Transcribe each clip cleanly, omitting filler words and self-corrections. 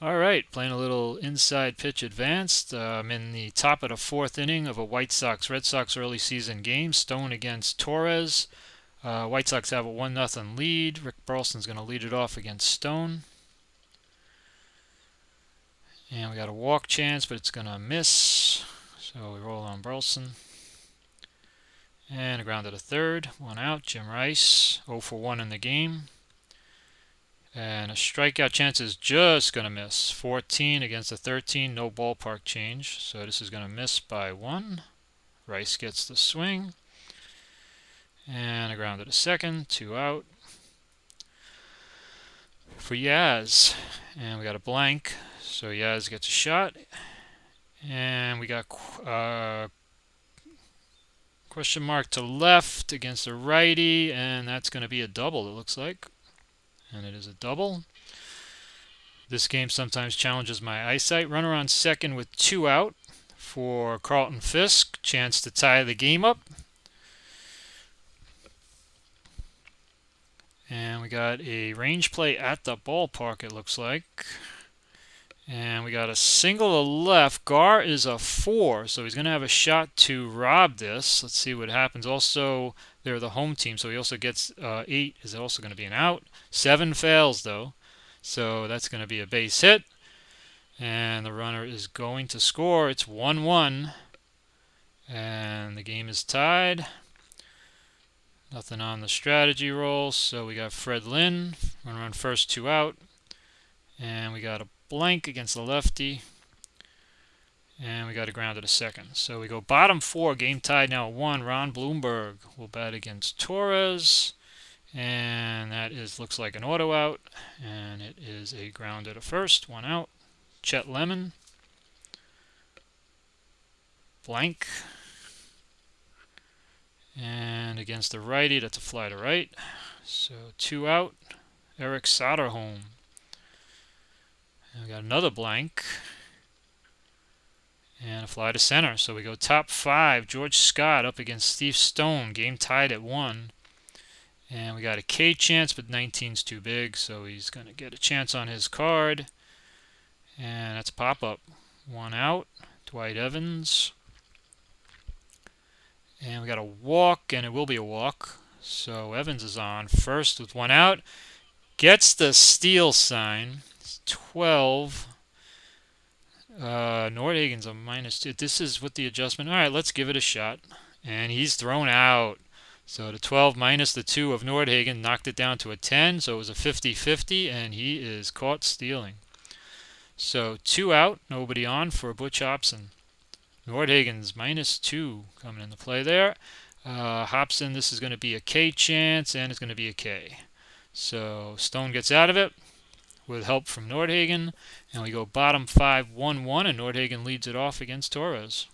All right, playing a little inside pitch advanced. I'm in the top of the fourth inning of a White Sox Red Sox early season game. Stone against Torrez. White Sox have a 1-0 lead. Rick Burleson's going to lead it off against Stone. And we got a walk chance, but it's going to miss. So we roll on Burleson. And a ground to the third. One out. Jim Rice, 0 for 1 in the game. And a strikeout chance is just going to miss. 14 against a 13, no ballpark change. So this is going to miss by 1. Rice gets the swing. And a ground to the second, 2 out. For Yaz. And we got a blank. So Yaz gets a shot. And we got question mark to left against a righty. And that's going to be a double, it looks like. And it is a double. This game sometimes challenges my eyesight. Runner on second with 2 out for Carlton Fisk. Chance to tie the game up. And we got a range play at the ballpark, it looks like. And we got a single to left. Gar is a 4, so he's going to have a shot to rob this. Let's see what happens. Also, they're the home team, so he also gets 8 is also going to be an out. 7 fails, though. So that's going to be a base hit. And the runner is going to score. It's 1-1. And the game is tied. Nothing on the strategy roll. So we got Fred Lynn. Runner on first, 2 out. And we got a blank against the lefty. And we got a ground to the second. So we go bottom 4. Game tied now at 1. Ron Bloomberg will bat against Torrez. And that looks like an auto out, and it is a ground to the first, 1 out. Chet Lemon, blank, and against the righty, that's a fly to right. So 2 out. Eric Soderholm, and we got another blank, and a fly to center. So we go top 5. George Scott up against Steve Stone. Game tied at 1. And we got a K chance, but 19's too big, so he's going to get a chance on his card. And that's pop-up. 1 out. Dwight Evans. And we got a walk, and it will be a walk. So Evans is on first with 1 out. Gets the steal sign. It's 12. Nordhagen's a -2. This is with the adjustment. All right, let's give it a shot. And he's thrown out. So the 12 minus the 2 of Nordhagen knocked it down to a 10. So it was a 50-50, and he is caught stealing. So 2 out, nobody on for Butch Hobson. Nordhagen's -2 coming into play there. Hobson, this is going to be a K chance, and it's going to be a K. So Stone gets out of it with help from Nordhagen. And we go bottom 5, 1-1, and Nordhagen leads it off against Torrez.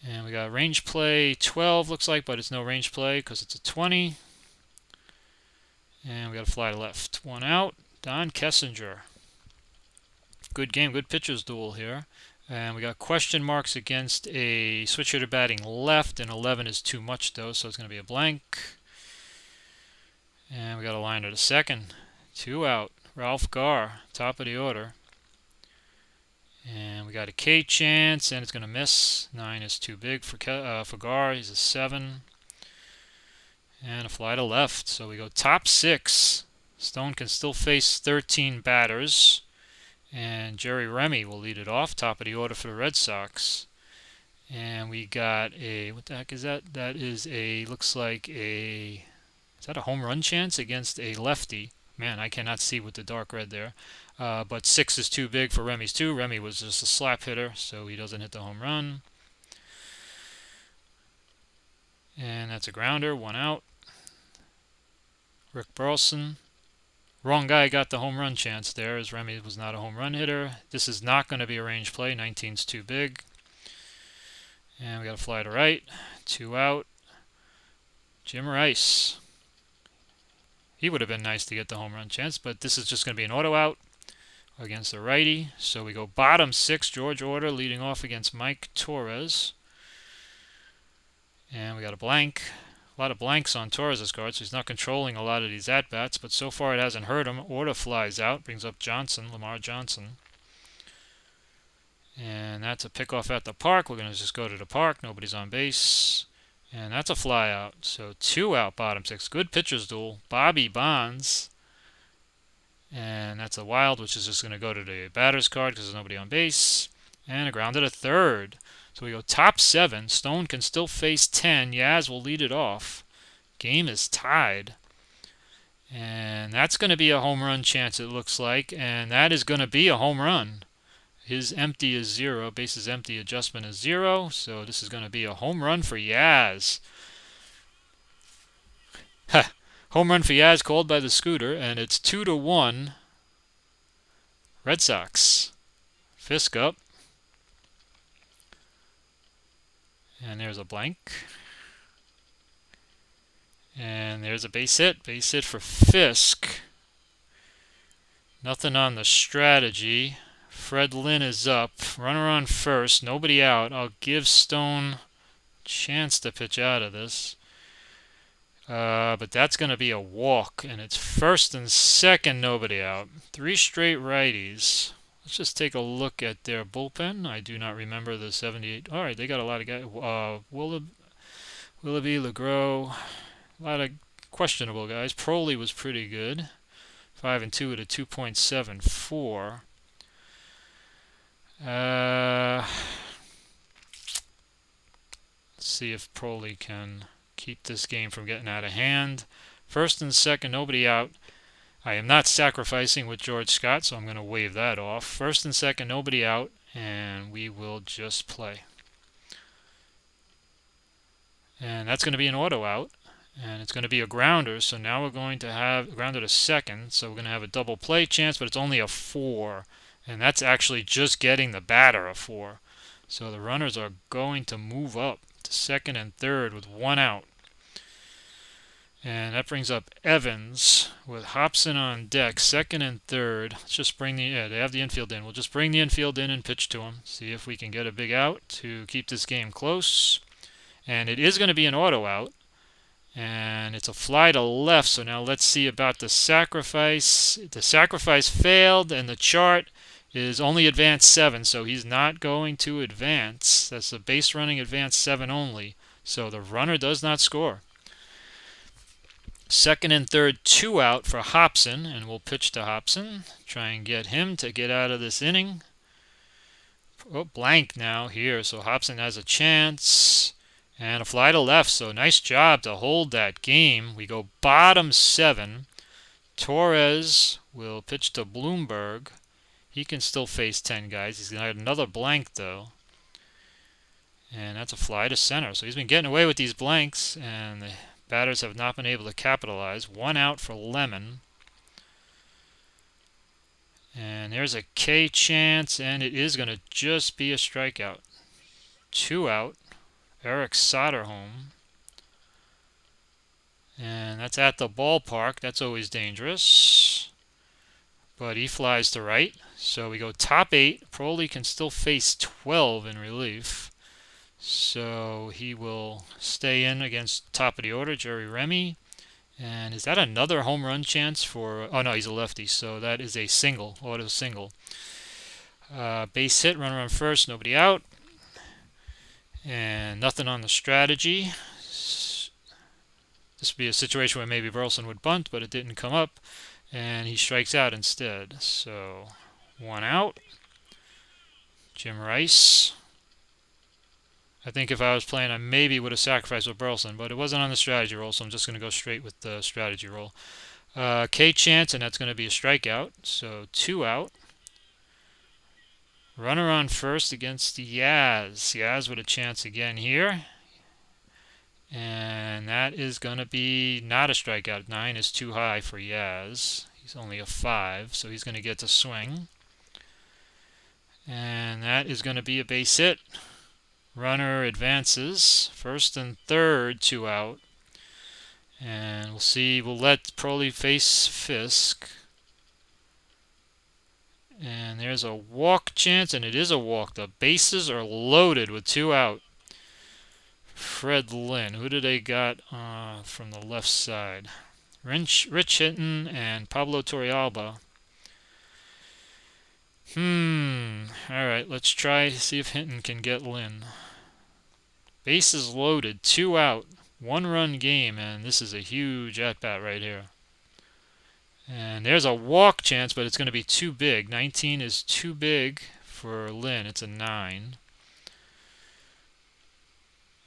And we got range play 12, looks like, but it's no range play because it's a 20. And we got a fly to left. 1 out. Don Kessinger. Good game, good pitchers duel here. And we got question marks against a switch hitter batting left, and 11 is too much, though, so it's going to be a blank. And we got a liner to second. 2 out. Ralph Gar, top of the order. And we got a K chance, and it's going to miss. 9 is too big for Gar. He's a 7. And a fly to left. So we go top 6. Stone can still face 13 batters. And Jerry Remy will lead it off, top of the order for the Red Sox. And we got a, what the heck is that? That is a, looks like a, is that a home run chance against a lefty? Man, I cannot see with the dark red there. But 6 is too big for Remy's 2. Remy was just a slap hitter, so he doesn't hit the home run. And that's a grounder, 1 out. Rick Burleson. Wrong guy got the home run chance there, as Remy was not a home run hitter. This is not going to be a range play. 19's too big. And we got a fly to right. 2 out. Jim Rice. He would have been nice to get the home run chance, but this is just going to be an auto out against the righty. So we go bottom 6, George Order leading off against Mike Torrez. And we got a blank. A lot of blanks on Torres' card, so he's not controlling a lot of these at-bats, but so far it hasn't hurt him. Order flies out, brings up Johnson, Lamar Johnson. And that's a pickoff at the park. We're going to just go to the park. Nobody's on base. And that's a fly out. So 2 out, bottom 6. Good pitcher's duel. Bobby Bonds. And that's a wild, which is just going to go to the batter's card because there's nobody on base. And a ground to third. So we go top 7. Stone can still face 10. Yaz will lead it off. Game is tied. And that's going to be a home run chance, it looks like. And that is going to be a home run. His empty is 0. Bases empty adjustment is 0. So this is going to be a home run for Yaz. Home run for Yaz called by the scooter. And it's 2-1. Red Sox. Fisk up. And there's a blank. And there's a base hit. Base hit for Fisk. Nothing on the strategy. Fred Lynn is up. Runner on first. Nobody out. I'll give Stone a chance to pitch out of this. But that's going to be a walk. And it's first and second. Nobody out. 3 straight righties. Let's just take a look at their bullpen. I do not remember the 78. All right, they got a lot of guys. Willoughby, LeGros. A lot of questionable guys. Proley was pretty good. 5-2 at a 2.74. Let's see if Proley can keep this game from getting out of hand. First and second, nobody out. I am not sacrificing with George Scott, so I'm going to wave that off. First and second, nobody out, and we will just play. And that's going to be an auto out, and it's going to be a grounder, so now we're going to have a grounder to second, so we're going to have a double play chance, but it's only a 4. And that's actually just getting the batter a 4. So the runners are going to move up to second and third with 1 out. And that brings up Evans with Hobson on deck, second and third. Let's just bring they have the infield in. We'll just bring the infield in and pitch to him. See if we can get a big out to keep this game close. And it is going to be an auto out. And it's a fly to left. So now let's see about the sacrifice. The sacrifice failed, and the chart is only advanced 7, so he's not going to advance. That's a base running advanced 7 only. So the runner does not score. Second and third, 2 out for Hobson, and we'll pitch to Hobson. Try and get him to get out of this inning. Oh, blank now here, so Hobson has a chance. And a fly to left, so nice job to hold that game. We go bottom 7. Torrez will pitch to Bloomberg. He can still face 10 guys. He's going to have another blank, though. And that's a fly to center. So he's been getting away with these blanks, and the batters have not been able to capitalize. 1 out for Lemon. And there's a K chance, and it is going to just be a strikeout. 2 out. Eric Soderholm. And that's at the ballpark. That's always dangerous. But he flies to right. So we go top 8. Proley can still face 12 in relief. So he will stay in against top of the order, Jerry Remy. And is that another home run chance for... Oh, no, he's a lefty. So that is a single, auto single. Base hit, runner on first, nobody out. And nothing on the strategy. This would be a situation where maybe Burleson would bunt, but it didn't come up. And he strikes out instead. So 1 out. Jim Rice. I think if I was playing, I maybe would have sacrificed with Burleson, but it wasn't on the strategy roll, so I'm just going to go straight with the strategy roll. K chance, and that's going to be a strikeout. So 2 out. Runner on first against Yaz. Yaz with a chance again here. And that is going to be not a strikeout. 9 is too high for Yaz. He's only a 5, so he's going to get to swing. And that is going to be a base hit. Runner advances. First and third, 2 out. And we'll see. We'll let Proley face Fisk. And there's a walk chance, and it is a walk. The bases are loaded with 2 out. Fred Lynn. Who do they got from the left side? Rich Hinton and Pablo Torrealba. Alright, let's try see if Hinton can get Lynn. Bases loaded, 2 out, 1-run game, and this is a huge at-bat right here. And there's a walk chance, but it's going to be too big. 19 is too big for Lynn. It's a 9.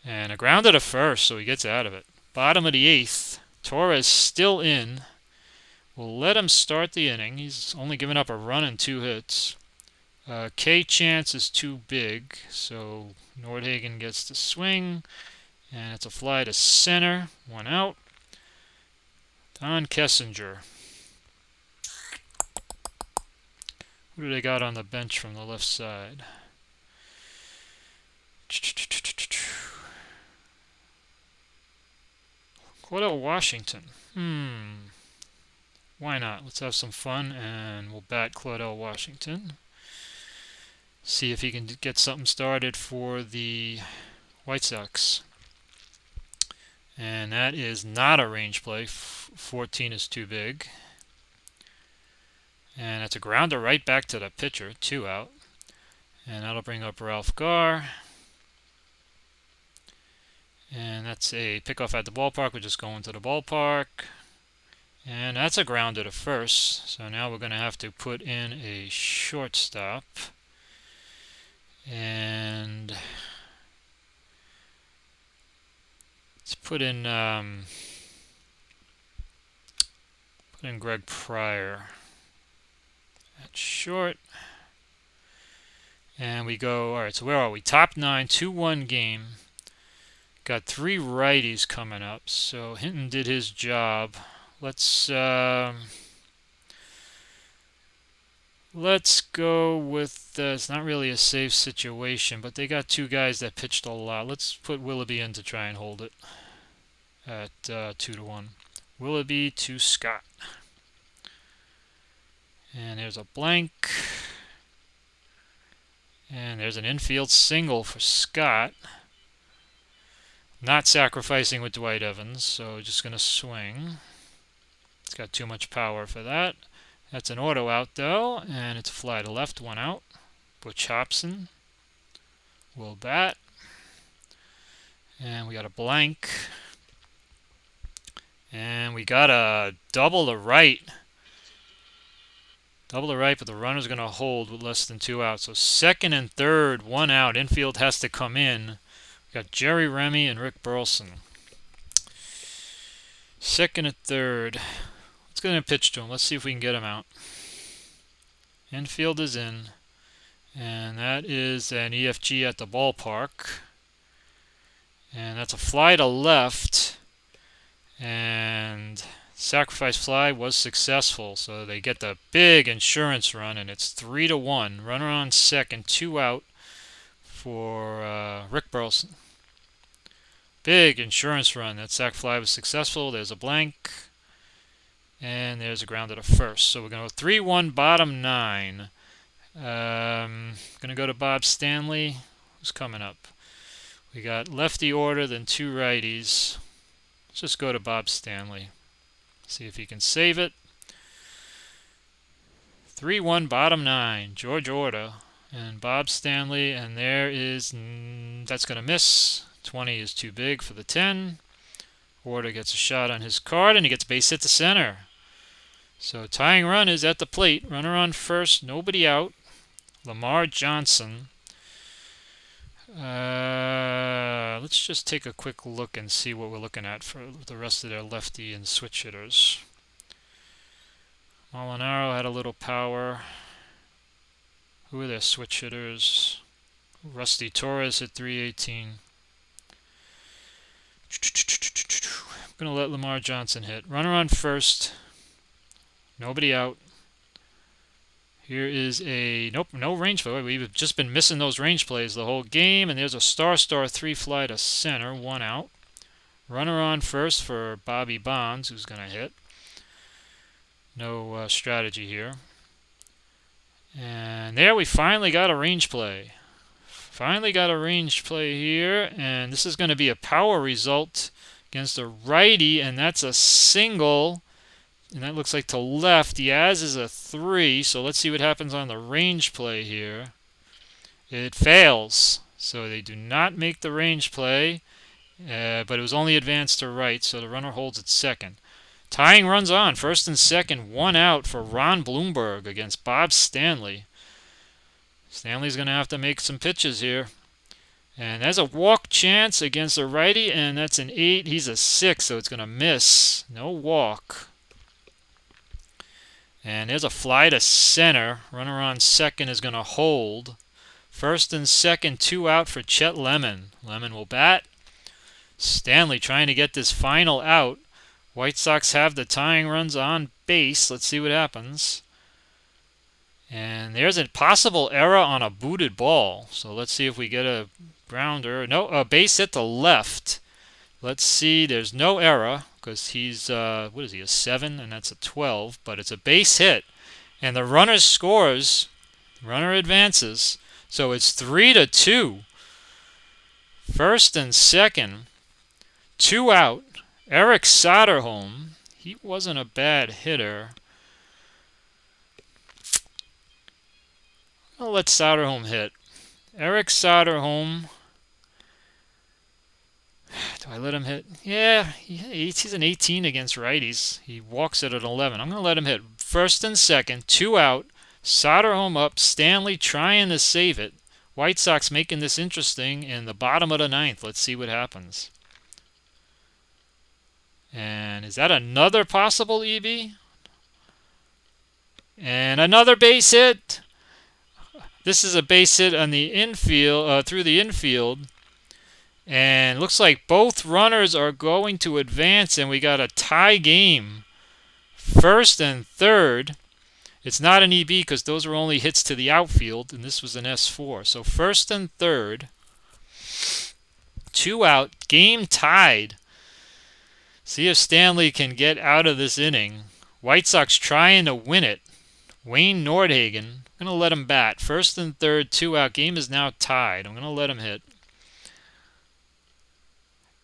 And a ground to first, so he gets out of it. Bottom of the 8th. Torrez still in. We'll let him start the inning. He's only given up a run and 2 hits. K chance is too big, so Nordhagen gets to swing. And it's a fly to center. 1 out. Don Kessinger. Who do they got on the bench from the left side? Cordell Washington. Why not? Let's have some fun, and we'll bat Cordell Washington. See if he can get something started for the White Sox. And that is not a range play. 14 is too big. And it's a grounder right back to the pitcher. 2 out. And that'll bring up Ralph Garr. And that's a pickoff at the ballpark. We're just going to the ballpark. And that's a grounder to first. So now we're going to have to put in a shortstop. And let's put in Greg Pryor at short. And we go, all right, so where are we? Top 9, 2-1 game. Got 3 righties coming up. So Hinton did his job. Let's go with, it's not really a safe situation, but they got 2 guys that pitched a lot. Let's put Willoughby in to try and hold it at 2-1. Willoughby to Scott. And there's a blank. And there's an infield single for Scott. Not sacrificing with Dwight Evans, so just going to swing. It's got too much power for that. That's an auto out, though, and it's a fly to left, 1 out. Butch Hobson will bat. And we got a blank. And we got a double to right. Double to right, but the runner's going to hold with less than 2 outs. So second and third, 1 out. Infield has to come in. We got Jerry Remy and Rick Burleson. Second and third. Let's go ahead and pitch to him. Let's see if we can get him out. Infield is in. And that is an EFG at the ballpark. And that's a fly to left. And sacrifice fly was successful. So they get the big insurance run, and it's 3-1. Runner on second, 2 out for Rick Burleson. Big insurance run. That sac fly was successful. There's a blank. And there's a ground to first. So we're going to go 3-1, bottom 9. Going to go to Bob Stanley. Who's coming up? We got lefty order, then 2 righties. Let's just go to Bob Stanley. See if he can save it. 3-1, bottom 9. George Orta and Bob Stanley. And there is... that's going to miss. 20 is too big for the 10. Orta gets a shot on his card, and he gets base hit to center. So tying run is at the plate. Runner on first, nobody out. Lamar Johnson. Let's just take a quick look and see what we're looking at for the rest of their lefty and switch hitters. Molinaro had a little power. Who are their switch hitters? Rusty Torrez at 318. I'm going to let Lamar Johnson hit. Runner on first. Nobody out. Here is a... nope, no range play. We've just been missing those range plays the whole game. And there's a star 3 fly to center. 1 out. Runner on first for Bobby Bonds, who's going to hit. No strategy here. And there we finally got a range play. Finally got a range play here, and this is going to be a power result against a righty, and that's a single. And that looks like to left. Diaz is a 3, so let's see what happens on the range play here. It fails, so they do not make the range play, but it was only advanced to right, so the runner holds at second. Tying runs on, first and second, 1 out for Ron Bloomberg against Bob Stanley. Stanley's going to have to make some pitches here. And there's a walk chance against a righty, and that's an 8. He's a 6, so it's going to miss. No walk. And there's a fly to center. Runner on second is going to hold. First and second, 2 out for Chet Lemon. Lemon will bat. Stanley trying to get this final out. White Sox have the tying runs on base. Let's see what happens. And there's a possible error on a booted ball. So let's see if we get a grounder. No, a base hit to left. Let's see. There's no error because he's, what is he, a 7? And that's a 12. But it's a base hit. And the runner scores. Runner advances. So it's 3-2. First and second. 2 out. Eric Soderholm. He wasn't a bad hitter. I'll let Soderholm hit. Eric Soderholm. Do I let him hit? Yeah, he's an 18 against righties. He walks it at 11. I'm going to let him hit. First and second, 2 out. Soderholm up. Stanley trying to save it. White Sox making this interesting in the bottom of the 9th. Let's see what happens. And is that another possible EB? And another base hit. This is a base hit on the infield, through the infield. And looks like both runners are going to advance, and we got a tie game. First and third. It's not an EB because those were only hits to the outfield, and this was an S4. So first and third. 2 out. Game tied. See if Stanley can get out of this inning. White Sox trying to win it. Wayne Nordhagen. I'm going to let him bat. First and third, 2 out. Game is now tied. I'm going to let him hit.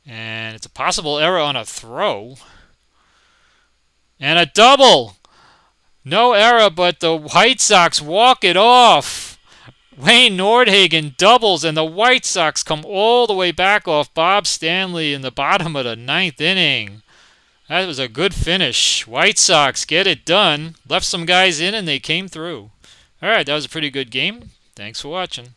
And it's a possible error on a throw. And a double. No error, but the White Sox walk it off. Wayne Nordhagen doubles, and the White Sox come all the way back off Bob Stanley in the bottom of the 9th inning. That was a good finish. White Sox get it done. Left some guys in, and they came through. All right, that was a pretty good game. Thanks for watching.